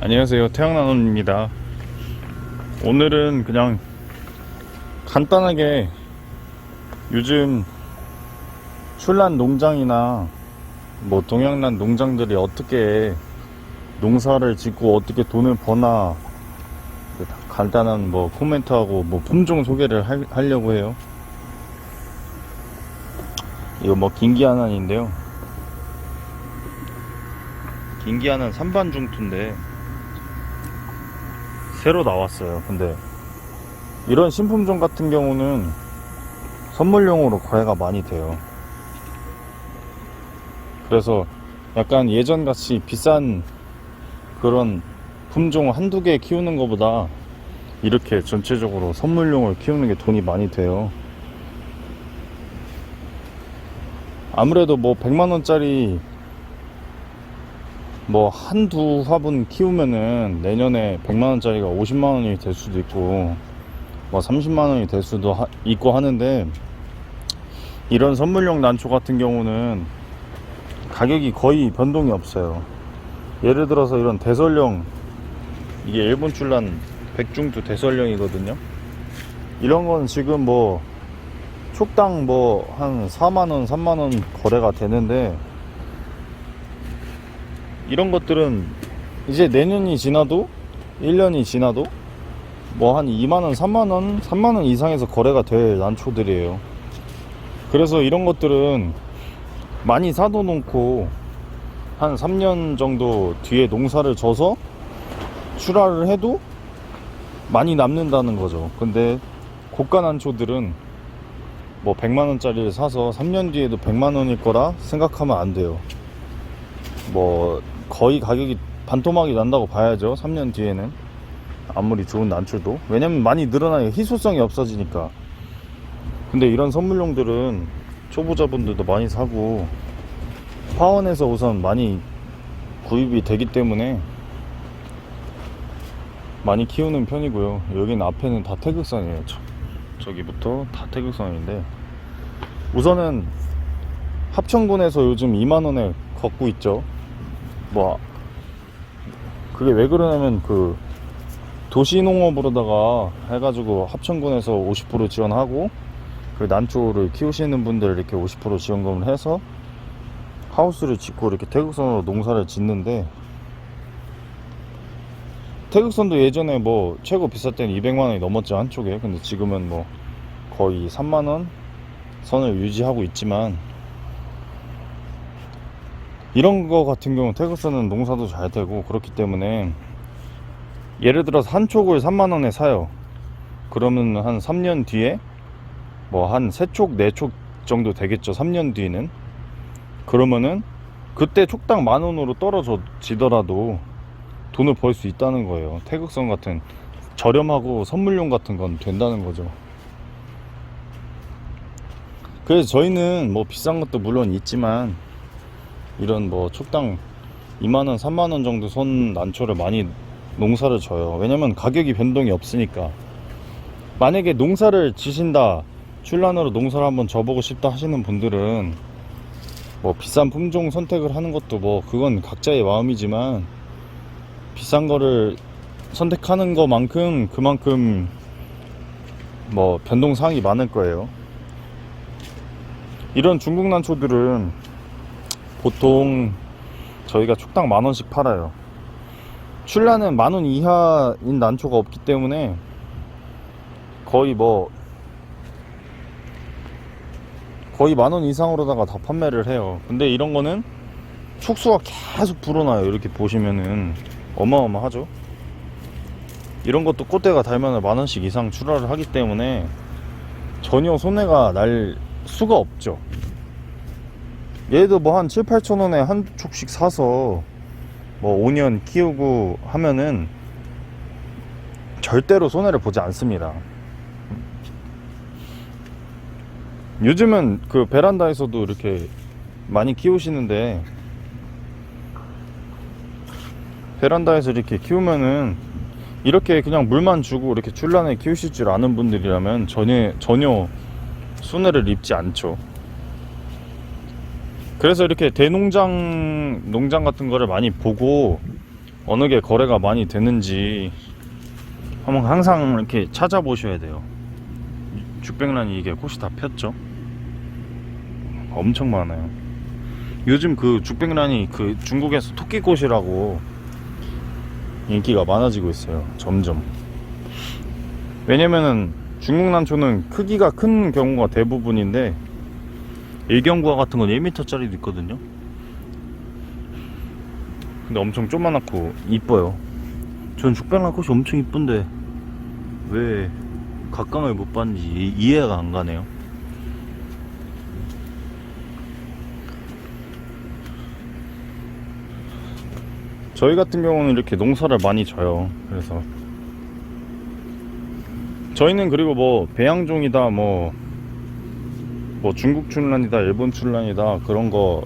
안녕하세요, 태양나눔입니다. 오늘은 그냥 간단하게 요즘 출란 농장이나 뭐 동양란 농장들이 어떻게 농사를 짓고 어떻게 돈을 버나 간단한 뭐 코멘트하고 뭐 품종 소개를 하려고 해요. 이거 뭐 긴기아난인데요. 긴기아난 산반중투인데 새로 나왔어요. 근데 이런 신품종 같은 경우는 선물용으로 거래가 많이 돼요. 그래서 약간 예전같이 비싼 그런 품종 한두 개 키우는 것보다 이렇게 전체적으로 선물용을 키우는 게 돈이 많이 돼요. 아무래도 뭐 100만원짜리 뭐 한두 화분 키우면은 내년에 100만원짜리가 50만원이 될 수도 있고 뭐 30만원이 될 수도 있고 하는데, 이런 선물용 난초 같은 경우는 가격이 거의 변동이 없어요. 예를 들어서 이런 대설령, 이게 일본 출란 백중투 대설령이거든요. 이런 건 지금 뭐 촉당 뭐 한 4만원 3만원 거래가 되는데, 이런 것들은 이제 내년이 지나도 1년이 지나도 뭐 한 2만원 3만원 3만원 이상에서 거래가 될 난초들이에요. 그래서 이런 것들은 많이 사둬놓고 한 3년 정도 뒤에 농사를 져서 출하를 해도 많이 남는다는 거죠. 근데 고가 난초들은 뭐 100만원짜리를 사서 3년 뒤에도 100만원일 거라 생각하면 안 돼요. 뭐 거의 가격이 반토막이 난다고 봐야죠, 3년 뒤에는. 아무리 좋은 난초도. 왜냐면 많이 늘어나요. 희소성이 없어지니까. 근데 이런 선물용들은 초보자분들도 많이 사고 파원에서 우선 많이 구입이 되기 때문에 많이 키우는 편이고요. 여긴 앞에는 다 태극산이에요. 저기부터 다 태극산인데, 우선은 합천군에서 요즘 2만원에 걷고 있죠. 뭐 그게 왜 그러냐면 그 도시농업으로다가 해가지고 합천군에서 50% 지원하고 그 난초를 키우시는 분들 이렇게 50% 지원금을 해서 하우스를 짓고 이렇게 태극선으로 농사를 짓는데, 태극선도 예전에 뭐 최고 비쌀 때는 200만원이 넘었죠, 한쪽에. 근데 지금은 뭐 거의 3만원 선을 유지하고 있지만, 이런 거 같은 경우 태극선은 농사도 잘 되고 그렇기 때문에, 예를 들어서 한 촉을 3만원에 사요. 그러면 한 3년 뒤에 뭐 한 3촉 4촉 정도 되겠죠, 3년 뒤는. 그러면은 그때 촉당 10,000원으로 떨어지더라도 돈을 벌 수 있다는 거예요. 태극선 같은 저렴하고 선물용 같은 건 된다는 거죠. 그래서 저희는 뭐 비싼 것도 물론 있지만 이런 뭐 촉당 2만원 3만원 정도 선 난초를 많이 농사를 져요. 왜냐면 가격이 변동이 없으니까. 만약에 농사를 지신다, 출란으로 농사를 한번 져보고 싶다 하시는 분들은 뭐 비싼 품종 선택을 하는 것도 뭐 그건 각자의 마음이지만, 비싼 거를 선택하는 것만큼 그만큼 뭐 변동사항이 많을 거예요. 이런 중국 난초들은 보통 저희가 촉당 10,000원씩 팔아요. 출란은 10,000원 이하인 난초가 없기 때문에 거의 10,000원 이상으로다가 다 판매를 해요. 근데 이런 거는 촉수가 계속 불어나요. 이렇게 보시면은 어마어마하죠. 이런 것도 꽃대가 달면 10,000원씩 이상 출하를 하기 때문에 전혀 손해가 날 수가 없죠. 얘도 뭐 한 7,000~8,000원에 한 촉씩 사서 뭐 5년 키우고 하면은 절대로 손해를 보지 않습니다. 요즘은 그 베란다에서도 이렇게 많이 키우시는데, 베란다에서 이렇게 키우면은 이렇게 그냥 물만 주고 이렇게 출란에 키우실 줄 아는 분들이라면 전혀 손해를 입지 않죠. 그래서 이렇게 대농장 같은 거를 많이 보고 어느 게 거래가 많이 되는지 한번 항상 이렇게 찾아보셔야 돼요. 죽백란이 이게 꽃이 다 폈죠. 엄청 많아요. 요즘 그 죽백란이 그 중국에서 토끼꽃이라고 인기가 많아지고 있어요. 점점. 왜냐면은 중국 난초는 크기가 큰 경우가 대부분인데 일경구와 같은 건 1m짜리도 있거든요. 근데 엄청 조그맣고 이뻐요. 전 죽백란 꽃이 엄청 이쁜데 왜 각광을 못 받는지 이해가 안 가네요. 저희 같은 경우는 이렇게 농사를 많이 져요. 그래서 저희는 그리고 뭐 배양종이다 뭐 중국 출란이다 일본 출란이다 그런 거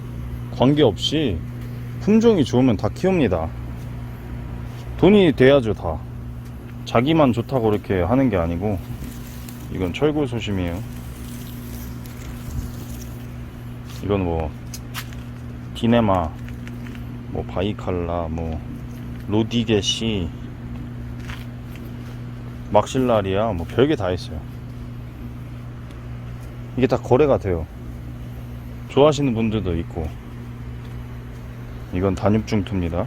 관계없이 품종이 좋으면 다 키웁니다. 돈이 돼야죠. 다 자기만 좋다고 이렇게 하는 게 아니고. 이건 철골소심이에요. 이건 뭐 디네마 뭐 바이칼라 뭐 로디게시 막실라리아 뭐 별게 다 있어요. 이게 다 거래가 돼요. 좋아하시는 분들도 있고. 이건 단육중투입니다.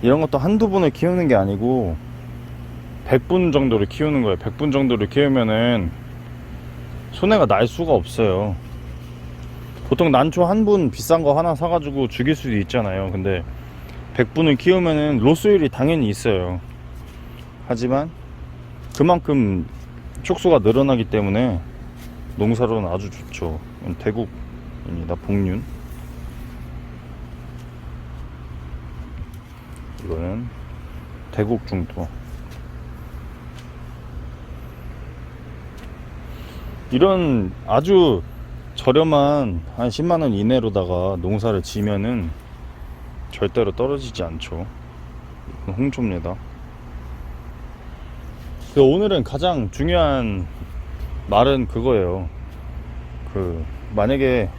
이런 것도 한두 분을 키우는 게 아니고 100분 정도를 키우는 거예요. 100분 정도를 키우면은 손해가 날 수가 없어요. 보통 난초 한 분 비싼 거 하나 사가지고 죽일 수도 있잖아요. 근데 100분을 키우면은 로스율이 당연히 있어요. 하지만 그만큼 촉수가 늘어나기 때문에 농사로는 아주 좋죠. 대국입니다. 복륜. 이거는 대국중투. 이런 아주 저렴한 한 10만원 이내로다가 농사를 지면은 절대로 떨어지지 않죠. 이건 홍초입니다. 오늘은 가장 중요한 말은 그거예요. 만약에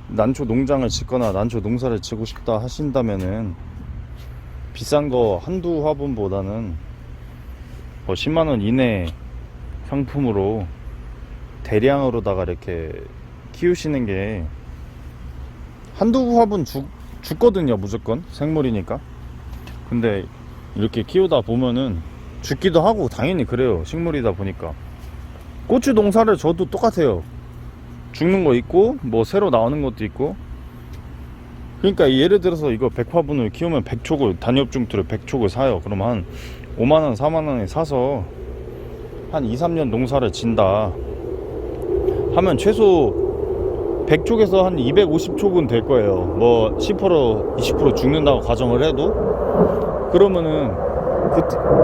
난초 농장을 짓거나 난초 농사를 지고 싶다 하신다면은 비싼 거 한두 화분보다는 10만원 이내 상품으로 대량으로다가 이렇게 키우시는 게 한두 화분 죽거든요. 무조건 생물이니까. 근데 이렇게 키우다 보면은 죽기도 하고 당연히 그래요. 식물이다 보니까. 고추 농사를 져도 똑같아요. 죽는 거 있고 뭐 새로 나오는 것도 있고. 그러니까 예를 들어서 이거 100화분을 키우면 100촉을 단엽중투를 100촉을 사요. 그럼 한 5만원 4만원에 사서 한 2-3년 농사를 진다 하면 최소 100촉에서 한 250촉은 될 거예요. 뭐 10% 20% 죽는다고 가정을 해도. 그러면은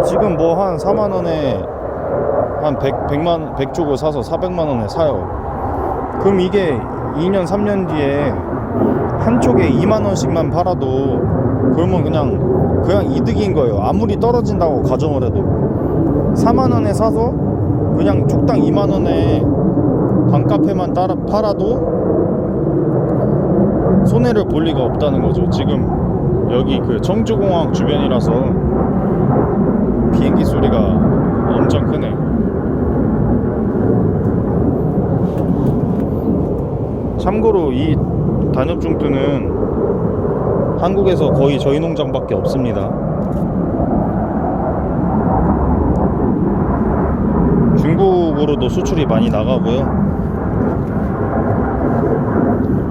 지금 뭐 한 4만원에 한 100촉을 사서 400만원에 사요. 그럼 이게 2년 3년 뒤에 한 촉에 2만원씩만 팔아도 그러면 그냥 이득인 거예요. 아무리 떨어진다고 가정을 해도 4만원에 사서 그냥 촉당 2만원에 반값에만 팔아도 손해를 볼 리가 없다는 거죠. 지금 여기 그 청주공항 주변이라서 비행기 소리가 엄청 크네. 참고로 이 단엽중투는 한국에서 거의 저희 농장밖에 없습니다. 중국으로도 수출이 많이 나가고요.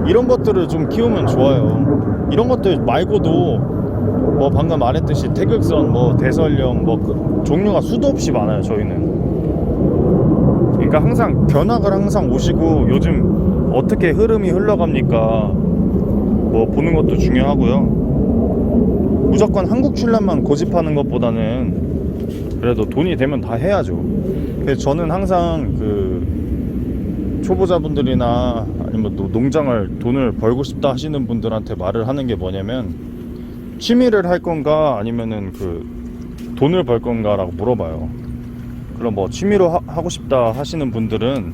이런 것들을 좀 키우면 좋아요. 이런 것들 말고도 뭐 방금 말했듯이 태극선, 뭐 대설령, 뭐 종류가 수도 없이 많아요. 저희는. 그러니까 항상 변화가 항상 오시고 요즘 어떻게 흐름이 흘러갑니까? 뭐 보는 것도 중요하고요. 무조건 한국 출란만 고집하는 것보다는 그래도 돈이 되면 다 해야죠. 그래서 저는 항상 그 초보자분들이나 아니면 또 농장을 돈을 벌고 싶다 하시는 분들한테 말을 하는 게 뭐냐면 취미를 할 건가 아니면은 그 돈을 벌 건가라고 물어봐요. 그럼 뭐 취미로 하고 싶다 하시는 분들은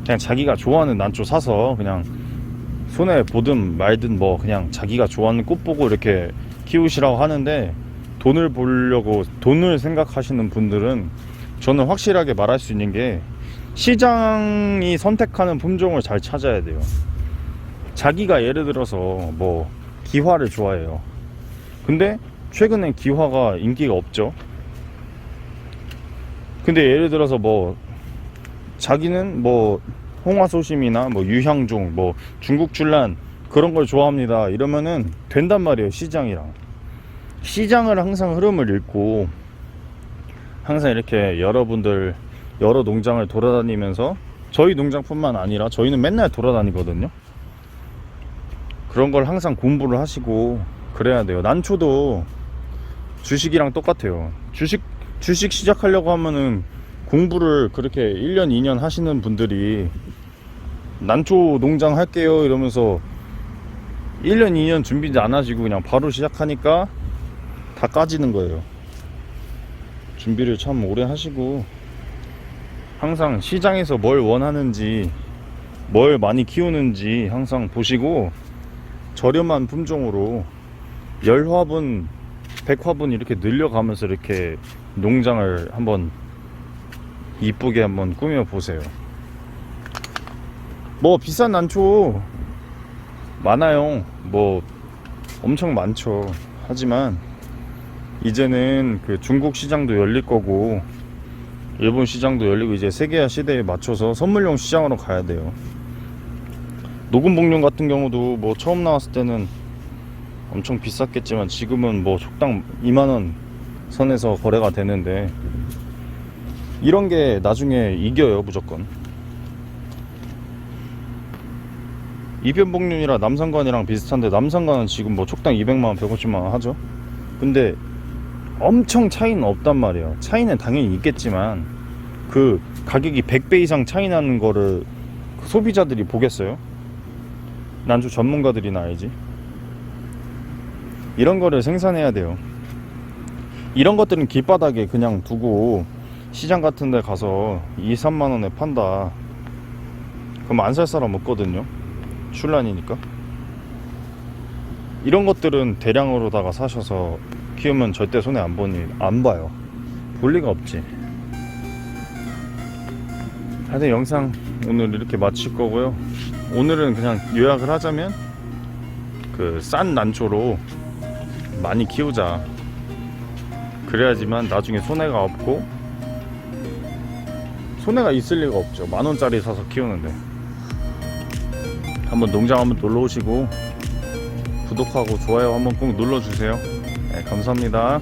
그냥 자기가 좋아하는 난초 사서 그냥 손해 보든 말든 뭐 그냥 자기가 좋아하는 꽃 보고 이렇게 키우시라고 하는데, 돈을 벌려고 돈을 생각하시는 분들은 저는 확실하게 말할 수 있는 게, 시장이 선택하는 품종을 잘 찾아야 돼요. 자기가 예를 들어서 뭐 기화를 좋아해요. 근데 최근엔 기화가 인기가 없죠. 근데 예를 들어서 뭐 자기는 뭐 홍화소심이나 뭐 유향종, 뭐 중국 출란 그런 걸 좋아합니다, 이러면은 된단 말이에요. 시장이랑 시장을 항상 흐름을 읽고, 항상 이렇게 여러분들 여러 농장을 돌아다니면서, 저희 농장뿐만 아니라 저희는 맨날 돌아다니거든요. 그런 걸 항상 공부를 하시고 그래야 돼요. 난초도 주식이랑 똑같아요. 주식 시작하려고 하면은 공부를 그렇게 1년 2년 하시는 분들이 난초 농장 할게요 이러면서 1년 2년 준비도 안 하시고 그냥 바로 시작하니까 다 까지는 거예요. 준비를 참 오래 하시고, 항상 시장에서 뭘 원하는지, 뭘 많이 키우는지 항상 보시고, 저렴한 품종으로 10화분 100화분 이렇게 늘려가면서 이렇게 농장을 한번 이쁘게 한번 꾸며 보세요. 뭐 비싼 난초 많아요. 뭐 엄청 많죠. 하지만 이제는 그 중국 시장도 열릴 거고 일본 시장도 열리고, 이제 세계화 시대에 맞춰서 선물용 시장으로 가야 돼요. 녹음복륜 같은 경우도 뭐 처음 나왔을 때는 엄청 비쌌겠지만 지금은 뭐 촉당 2만원 선에서 거래가 되는데, 이런 게 나중에 이겨요, 무조건. 이변복륜이라 남산관이랑 비슷한데, 남산관은 지금 뭐 촉당 200만원 150만원 하죠. 근데 엄청 차이는 없단 말이에요. 차이는 당연히 있겠지만 그 가격이 100배 이상 차이 나는 거를 소비자들이 보겠어요? 난초 전문가들이나 알지. 이런 거를 생산해야 돼요. 이런 것들은 길바닥에 그냥 두고 시장 같은 데 가서 2, 3만원에 판다, 그럼 안 살 사람 없거든요. 출란이니까. 이런 것들은 대량으로다가 사셔서 키우면 절대 손해 안 봐요. 볼 리가 없지. 하여튼 영상 오늘 이렇게 마칠 거고요. 오늘은 그냥 요약을 하자면, 그 싼 난초로 많이 키우자. 그래야지만 나중에 손해가 없고, 손해가 있을 리가 없죠. 10,000원짜리 사서 키우는데. 한번 농장 한번 놀러 오시고 구독하고 좋아요 한번 꼭 눌러주세요. 네, 감사합니다.